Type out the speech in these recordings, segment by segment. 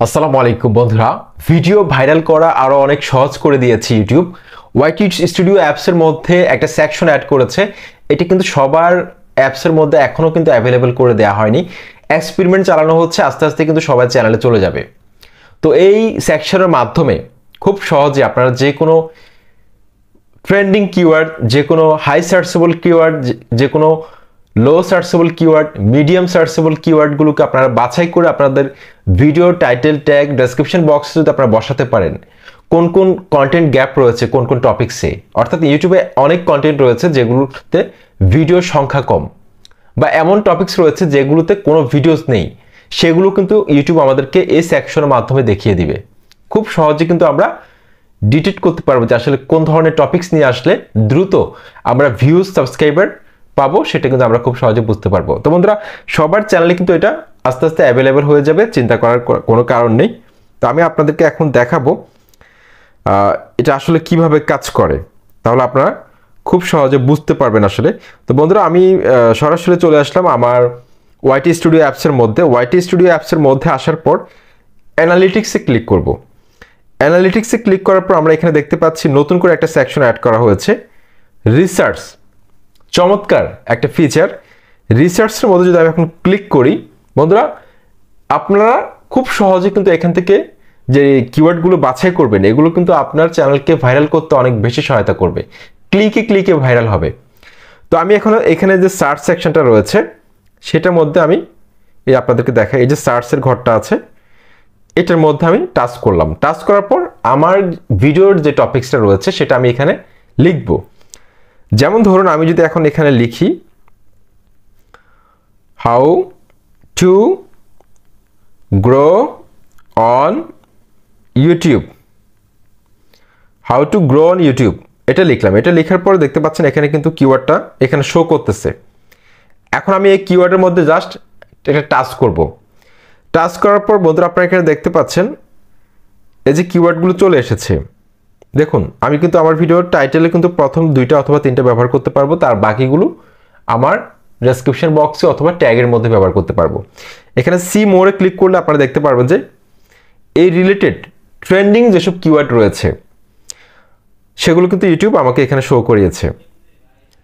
আসসালামু আলাইকুম বন্ধুরা, ভিডিও ভাইরাল করা আরো অনেক সহজ করে দিয়েছে ইউটিউব। ওয়াইটি স্টুডিও অ্যাপসের মধ্যে একটা সেকশন অ্যাড করেছে। এটি কিন্তু সবার অ্যাপসের মধ্যে এখনো কিন্তু অ্যাভেলেবেল করে দেওয়া হয়নি, এক্সপেরিমেন্ট চালানো হচ্ছে, আস্তে আস্তে কিন্তু সবার চ্যানেলে চলে যাবে। তো এই সেকশনের মাধ্যমে খুব সহজে আপনারা যে কোনো ট্রেন্ডিং কিওয়ার্ড, যে কোনো হাই সার্চেবল কিওয়ার্ড, যে কোনো লো সার্চেবল কিওয়ার্ড, মিডিয়াম সার্চেবল কিওয়ার্ডগুলোকে আপনারা বাছাই করে আপনাদের ভিডিও টাইটেল, ট্যাগ, ডেসক্রিপশন বক্সে যদি আপনারা বসাতে পারেন কোন কোন কন্টেন্ট গ্যাপ রয়েছে কোন কোন টপিকসে, অর্থাৎ ইউটিউবে অনেক কন্টেন্ট রয়েছে যেগুলোতে ভিডিওর সংখ্যা কম, বা এমন টপিকস রয়েছে যেগুলোতে কোনো ভিডিওস নেই, সেগুলো কিন্তু ইউটিউব আমাদেরকে এই সেকশনের মাধ্যমে দেখিয়ে দিবে। খুব সহজে কিন্তু আমরা ডিটেক্ট করতে পারবো যে আসলে কোন ধরনের টপিকস নিয়ে আসলে দ্রুত আমরা ভিউজ, সাবস্ক্রাইবার পাবো, সেটা কিন্তু আমরা খুব সহজে বুঝতে পারবো। তো বন্ধুরা, সবার চ্যানেলে কিন্তু এটা আস্তে আস্তে অ্যাভেলেবেল হয়ে যাবে, চিন্তা করার কোনো কারণ নেই। তো আমি আপনাদেরকে এখন দেখাবো এটা আসলে কিভাবে কাজ করে, তাহলে আপনারা খুব সহজে বুঝতে পারবেন আসলে। তো বন্ধুরা, আমি সরাসরি চলে আসলাম আমার ওয়াইটি স্টুডিও অ্যাপসের মধ্যে। ওয়াইটি স্টুডিও অ্যাপসের মধ্যে আসার পর অ্যানালিটিক্সে ক্লিক করব। অ্যানালিটিক্সে ক্লিক করার পর আমরা এখানে দেখতে পাচ্ছি নতুন করে একটা সেকশন অ্যাড করা হয়েছে, রিসার্চ। চমৎকার একটা ফিচার। রিসার্চের মধ্যে যদি আমি এখন ক্লিক করি, বন্ধুরা আপনারা খুব সহজে কিন্তু এখান থেকে যে কিওয়ার্ডগুলো বাছাই করবেন, এগুলো কিন্তু আপনার চ্যানেলকে ভাইরাল করতে অনেক বেশি সহায়তা করবে, ক্লিকে ক্লিকে ভাইরাল হবে। তো আমি এখন এখানে যে সার্চ সেকশনটা রয়েছে সেটার মধ্যে আমি আপনাদেরকে দেখাই, এই যে সার্চের ঘরটা আছে এটার মধ্যে আমি টাচ করলাম। টাচ করার পর আমার ভিডিওর যে টপিকসটা রয়েছে সেটা আমি এখানে লিখব। যেমন ধরুন আমি যদি এখন এখানে লিখি how to grow on YouTube, how to grow on YouTube, এটা লিখলাম। এটা লেখার পর দেখতে পাচ্ছেন এখানে কিন্তু কিওয়ার্ডটা এখানে শো করতেছে। এখন আমি এই কিওয়ার্ডের মধ্যে জাস্ট এটা টাচ করব। টাচ করার পর বন্ধুরা আপনারা এখানে দেখতে পাচ্ছেন এই যে কিওয়ার্ডগুলো চলে এসেছে। দেখুন আমি কিন্তু আমার ভিডিওর টাইটেলে কিন্তু প্রথম 2টা অথবা 3টা ব্যবহার করতে পারবো, তার বাকিগুলো আমার ডেসক্রিপশন বক্সে অথবা ট্যাগের মধ্যে ব্যবহার করতে পারবো। এখানে সি মোরে ক্লিক করলে আপনারা দেখতে পারবেন যে এই রিলেটেড ট্রেন্ডিং যেসব কিওয়ার্ড রয়েছে সেগুলো কিন্তু ইউটিউব আমাকে এখানে শো করিয়েছে।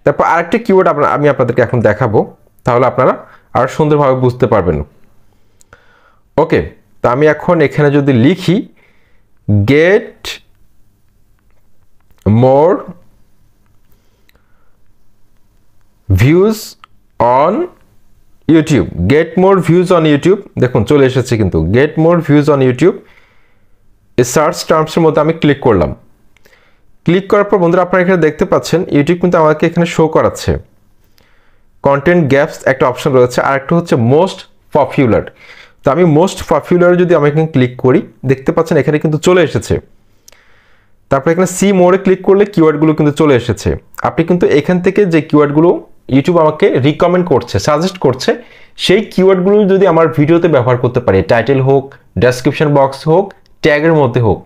তারপর আরেকটা কিওয়ার্ড আমি আপনাদেরকে এখন দেখাবো, তাহলে আপনারা আরো সুন্দরভাবে বুঝতে পারবেন। ওকে, তো আমি এখন এখানে যদি লিখি get more views on YouTube, get more views on YouTube, দেখুন চলে এসেছে কিন্তু get more views on YouTube. এই সার্চ টার্মসের মধ্যে আমি ক্লিক করলাম। ক্লিক করার পর বন্ধুরা আপনারা এখানে দেখতে পাচ্ছেন ইউটিউব কিন্তু আমাকে এখানে শো করাচ্ছে কন্টেন্ট গ্যাপস একটা অপশন রয়েছে, আর একটা হচ্ছে মোস্ট পপুলার। তো আমি মোস্ট পপুলার যদি আমি এখানে ক্লিক করি, দেখতে পাচ্ছেন এখানে কিন্তু চলে এসেছে। তারপর এখানে সি মোড়ে ক্লিক করলে কিওয়ার্ডগুলো কিন্তু চলে এসেছে। আপনি কিন্তু এখান থেকে যে কিওয়ার্ডগুলো ইউটিউব আমাকে রিকমেন্ড করছে, সাজেস্ট করছে, সেই কিওয়ার্ডগুলো যদি আমার ভিডিওতে ব্যবহার করতে পারি, টাইটেল হোক, ডেসক্রিপশন বক্স হোক, ট্যাগের মধ্যে হোক,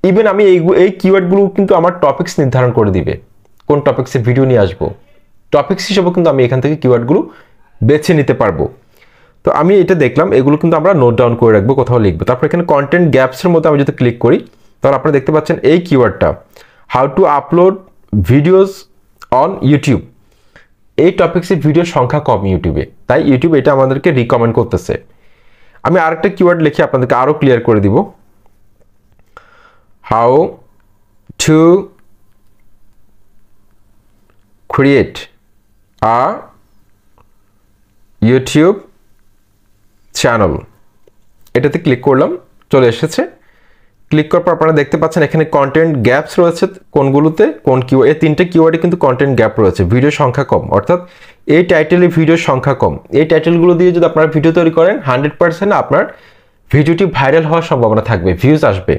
ইভেন আমি এই কিওয়ার্ডগুলো কিন্তু আমার টপিকস নির্ধারণ করে দিবে, কোন টপিক্সে ভিডিও নিয়ে আসবো, টপিক্স হিসেবে কিন্তু আমি এখান থেকে কিওয়ার্ডগুলো বেছে নিতে পারবো। তো আমি এটা দেখলাম, এগুলো কিন্তু আমরা নোট ডাউন করে রাখবো, কোথাও লিখবো। তারপর এখানে কন্টেন্ট গ্যাপসের মধ্যে আমি যদি ক্লিক করি, তাহলে আপনারা দেখতে পাচ্ছেন এই কিওয়ার্ডটা how to upload videos on YouTube, এই টপিক্সের ভিডিওর সংখ্যা কম ইউটিউবে, তাই ইউটিউব এটা আমাদেরকে রিকমেন্ড করতেছে। আমি আরেকটা কিওয়ার্ড লিখে আপনাদেরকে আরো ক্লিয়ার করে দিব, how to create a YouTube channel, এটাতে ক্লিক করলাম, চলে এসেছে। ক্লিক করার পর আপনারা দেখতে পাচ্ছেন এখানে কন্টেন্ট গ্যাপস রয়েছে, কোনগুলোতে কোন কিওয়ার্ড, এই 3টে কিওয়ার্ডে কিন্তু কন্টেন্ট গ্যাপ রয়েছে, ভিডিও সংখ্যা কম, অর্থাৎ এই টাইটেলে ভিডিওর সংখ্যা কম। এই টাইটেলগুলো দিয়ে যদি আপনারা ভিডিও তৈরি করেন 100% আপনার ভিডিওটি ভাইরাল হওয়ার সম্ভাবনা থাকবে, ভিউজ আসবে।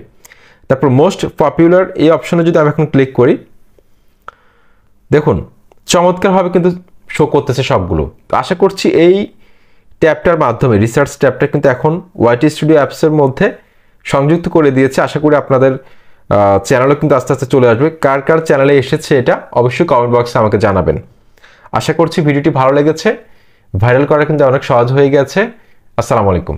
তারপর মোস্ট পপুলার এই অপশনে যদি আমি এখন ক্লিক করি, দেখুন চমৎকারভাবে কিন্তু শো করতেছে সবগুলো। তো আশা করছি এই ট্যাবটার মাধ্যমে, রিসার্চ ট্যাবটা কিন্তু এখন ওয়াইটি স্টুডিও অ্যাপসের মধ্যে সংযুক্ত করে দিয়েছে। আশা করি আপনাদের চ্যানেলও কিন্তু আস্তে আস্তে চলে আসবে। কার কার চ্যানেলে এসেছে এটা অবশ্যই কমেন্ট বক্সে আমাকে জানাবেন। আশা করছি ভিডিওটি ভালো লেগেছে, ভাইরাল করা কিন্তু অনেক সহজ হয়ে গেছে। আসসালামু আলাইকুম।